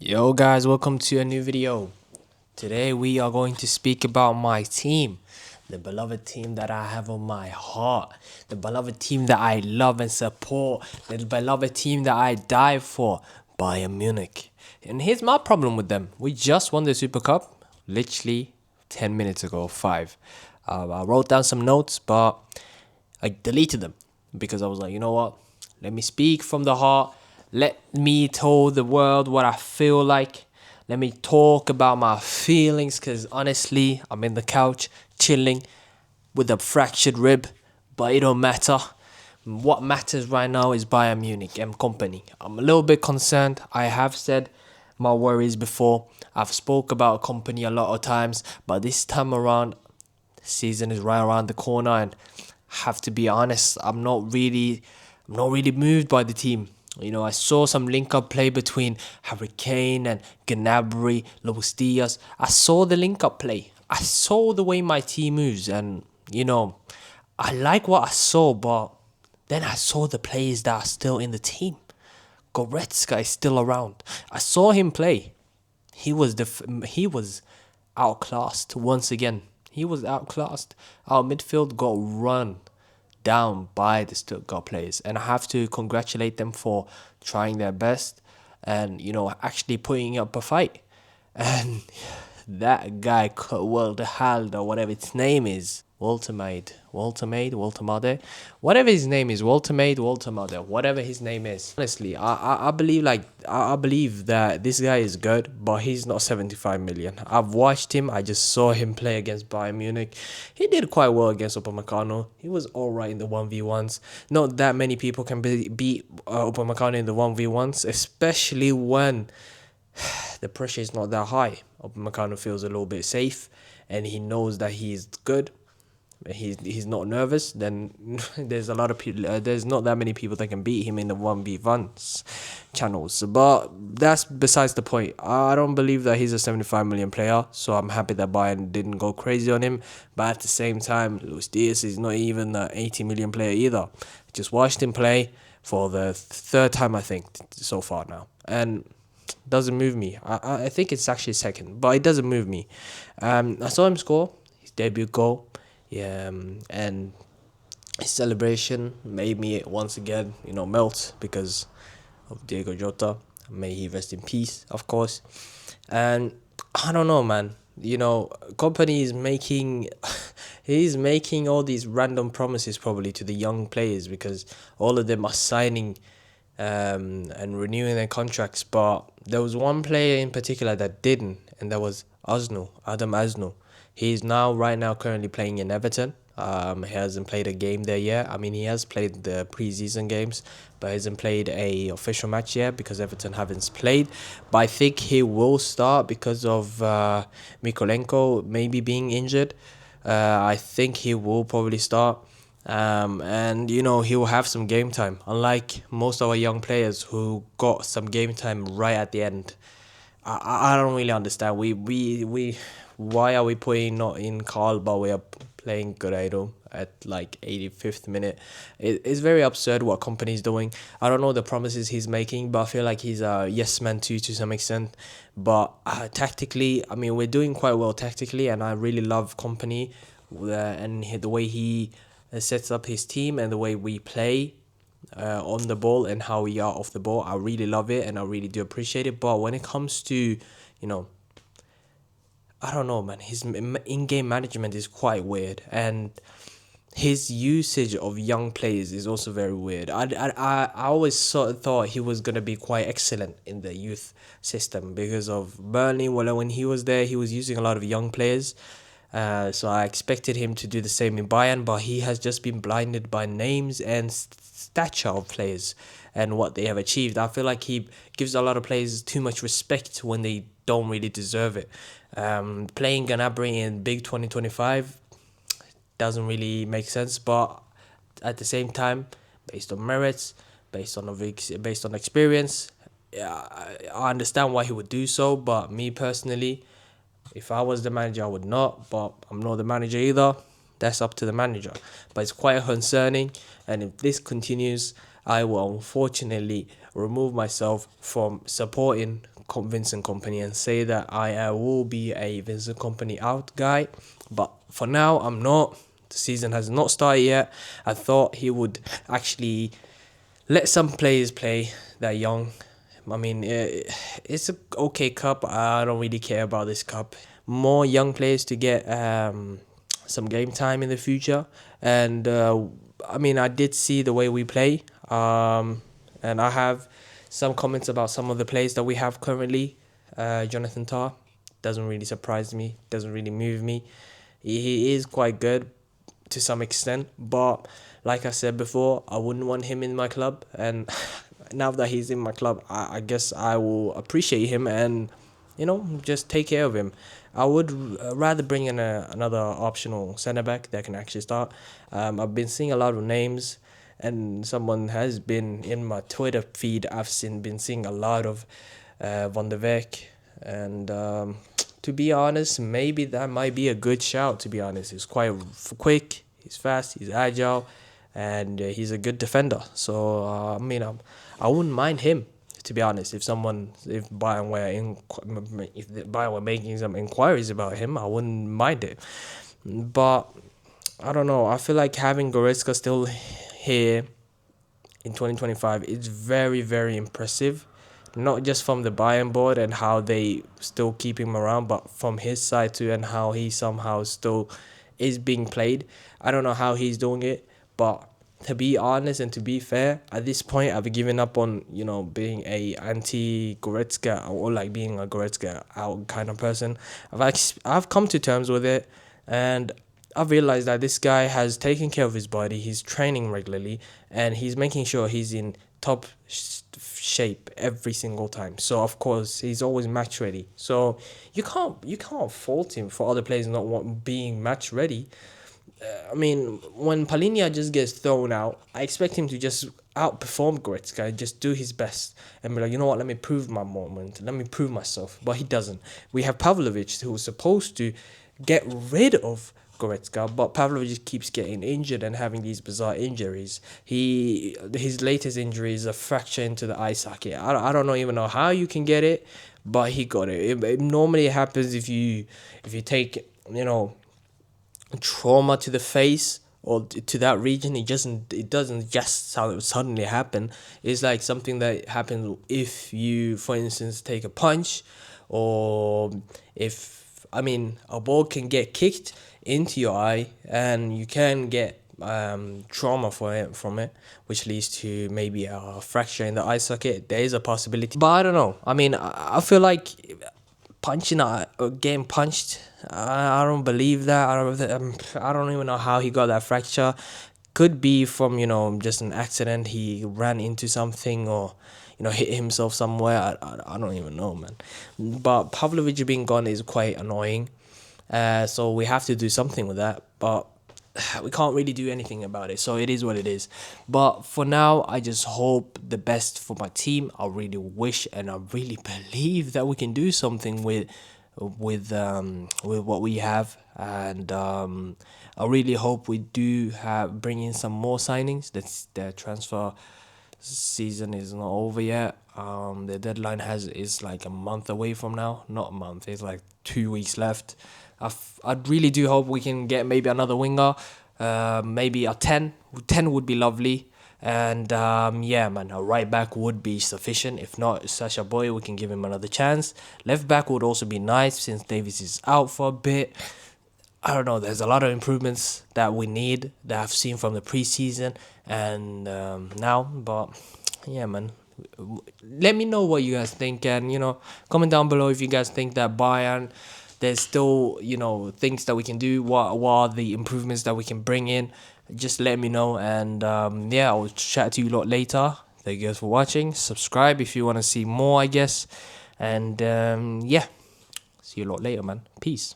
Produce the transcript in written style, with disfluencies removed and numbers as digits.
Yo guys, welcome to a new video. Today we are going to speak about my team, the beloved team that I have on my heart, the beloved team that I love and support, the beloved team that I die for, Bayern Munich. And here's my problem with them. We just won the Super Cup literally 10 minutes ago, 5. I wrote down some notes, but I deleted them because I was like, you know what? Let me speak from the heart. Let me tell the world what I feel like. Let me talk about my feelings because honestly, I'm in the couch chilling with a fractured rib, but it don't matter. What matters right now is Bayern Munich and company. I'm a little bit concerned. I have said my worries before. I've spoke about company a lot of times, but this time around, season is right around the corner, and have to be honest, I'm not really moved by the team. I saw some link up play between Harry Kane and Gnabry, Luis Diaz. I saw the link up play. I saw the way my team moves, and I like what I saw, but then I saw the players that are still in the team. Goretzka is still around. I saw him play. He was outclassed once again. He was outclassed. Our midfield got run down by the Stuttgart players, and I have to congratulate them for trying their best and actually putting up a fight. And that guy, Walter or whatever its name is, Walter Made, whatever his name is, Walter Made, whatever his name is. Honestly, I believe I believe that this guy is good, but he's not 75 million. I've watched him. I just saw him play against Bayern Munich. He did quite well against Upamecano. He was all right in the 1v1s. Not that many people can beat Upamecano in the 1v1s, especially when the pressure is not that high. Upamecano feels a little bit safe, and he knows that he's good. He's not nervous. Then there's a lot of people. There's not that many people that can beat him in the 1v1s channels. But that's besides the point. I don't believe that he's a 75 million player, so I'm happy that Bayern didn't go crazy on him. But at the same time, Luis Diaz is not even an 80 million player either. Just watched him play for the third time, I think, so far now, and doesn't move me. I think it's actually second, but it doesn't move me. I saw him score his debut goal. Yeah, and his celebration made me once again, melt because of Diego Jota. May he rest in peace, of course. And I don't know, man. Company is making, he's making all these random promises probably to the young players because all of them are signing and renewing their contracts. But there was one player in particular that didn't, and that was Adam Asno. He's right now currently playing in Everton. He hasn't played a game there yet. I mean, he has played the preseason games, but hasn't played a official match yet because Everton haven't played. But I think he will start because of Mikolenko maybe being injured. I think he will probably start. And he will have some game time, unlike most of our young players who got some game time right at the end. I don't really understand. We why are we putting not in Carl, but we are playing Guerrero at like 85th minute? It's very absurd what company is doing. I don't know the promises he's making, but I feel like he's a yes man too to some extent. But tactically, I mean, we're doing quite well tactically, and I really love company and the way he sets up his team and the way we play on the ball and how we are off the ball. I really love it and I really do appreciate it. But when it comes to, I don't know, man, his in-game management is quite weird, and his usage of young players is also very weird. I always sort of thought he was gonna be quite excellent in the youth system because of Burnley. Well, when he was there, he was using a lot of young players. So I expected him to do the same in Bayern, but he has just been blinded by names and stature of players and what they have achieved. I feel like he gives a lot of players too much respect when they don't really deserve it. Playing Gnabry in Big 2025 doesn't really make sense, but at the same time, based on merits, based on experience, yeah, I understand why he would do so. But me personally, if I was the manager, I would not, but I'm not the manager either. That's up to the manager. But it's quite concerning, and if this continues, I will unfortunately remove myself from supporting Vincent Company and say that I will be a Vincent Company out guy, but for now I'm not. The season has not started yet. I thought he would actually let some players play that young. I mean, it's a okay cup. I don't really care about this cup. More young players to get some game time in the future. And I mean, I did see the way we play. And I have some comments about some of the players that we have currently. Jonathan Tah doesn't really surprise me. Doesn't really move me. He is quite good to some extent, but like I said before, I wouldn't want him in my club, and now that he's in my club, I guess I will appreciate him and just take care of him. I would rather bring in another optional centre back that can actually start. I've been seeing a lot of names, and someone has been in my Twitter feed. Been seeing a lot of Van der Beek, and to be honest, maybe that might be a good shout. To be honest, he's quite quick, he's fast, he's agile, and he's a good defender. So I mean, I wouldn't mind him. To be honest, if Bayern were making some inquiries about him, I wouldn't mind it. But I don't know. I feel like having Goretzka still here in 2025 is very, very impressive. Not just from the Bayern board and how they still keep him around, but from his side too, and how he somehow still is being played. I don't know how he's doing it, but to be honest and to be fair, at this point, I've given up on being a anti-Goretzka or like being a Goretzka out kind of person. I've come to terms with it, and I've realized that this guy has taken care of his body. He's training regularly, and he's making sure he's in top shape every single time. So of course he's always match ready. So you can't fault him for other players not being match ready. I mean, when Palhinha just gets thrown out, I expect him to just outperform Goretzka and just do his best and be like, you know what, let me prove my moment, let me prove myself. But he doesn't. We have Pavlovic, who was supposed to get rid of Goretzka, but Pavlovic keeps getting injured and having these bizarre injuries. His latest injury is a fracture into the eye socket. I don't even know how you can get it, but he got it. It normally happens if you take trauma to the face or to that region. It doesn't just suddenly happen. It's like something that happens if you, for instance, take a punch, or if a ball can get kicked into your eye and you can get trauma from it, which leads to maybe a fracture in the eye socket. There is a possibility, but I don't know. I mean, I feel like getting punched, I don't believe that. I don't even know how he got that fracture. Could be from just an accident. He ran into something or hit himself somewhere. I don't even know, man. But Pavlovic being gone is quite annoying. So we have to do something with that. But we can't really do anything about it. So it is what it is. But for now, I just hope the best for my team. I really wish and I really believe that we can do something with what we have. And I really hope we do bring in some more signings. The transfer season is not over yet. The deadline is like a month away from now. Not a month. It's like 2 weeks left. I really do hope we can get maybe another winger, maybe a 10. 10 would be lovely. And yeah, man, a right back would be sufficient. If not, Sasha Boy, we can give him another chance. Left back would also be nice since Davies is out for a bit. I don't know, there's a lot of improvements that we need that I've seen from the preseason and now. But yeah, man, let me know what you guys think, and comment down below if you guys think that Bayern, there's still things that we can do. What are the improvements that we can bring in? Just let me know, and yeah, I'll chat to you a lot later. Thank you guys for watching. Subscribe if you want to see more, I guess. And yeah, see you a lot later, man. Peace.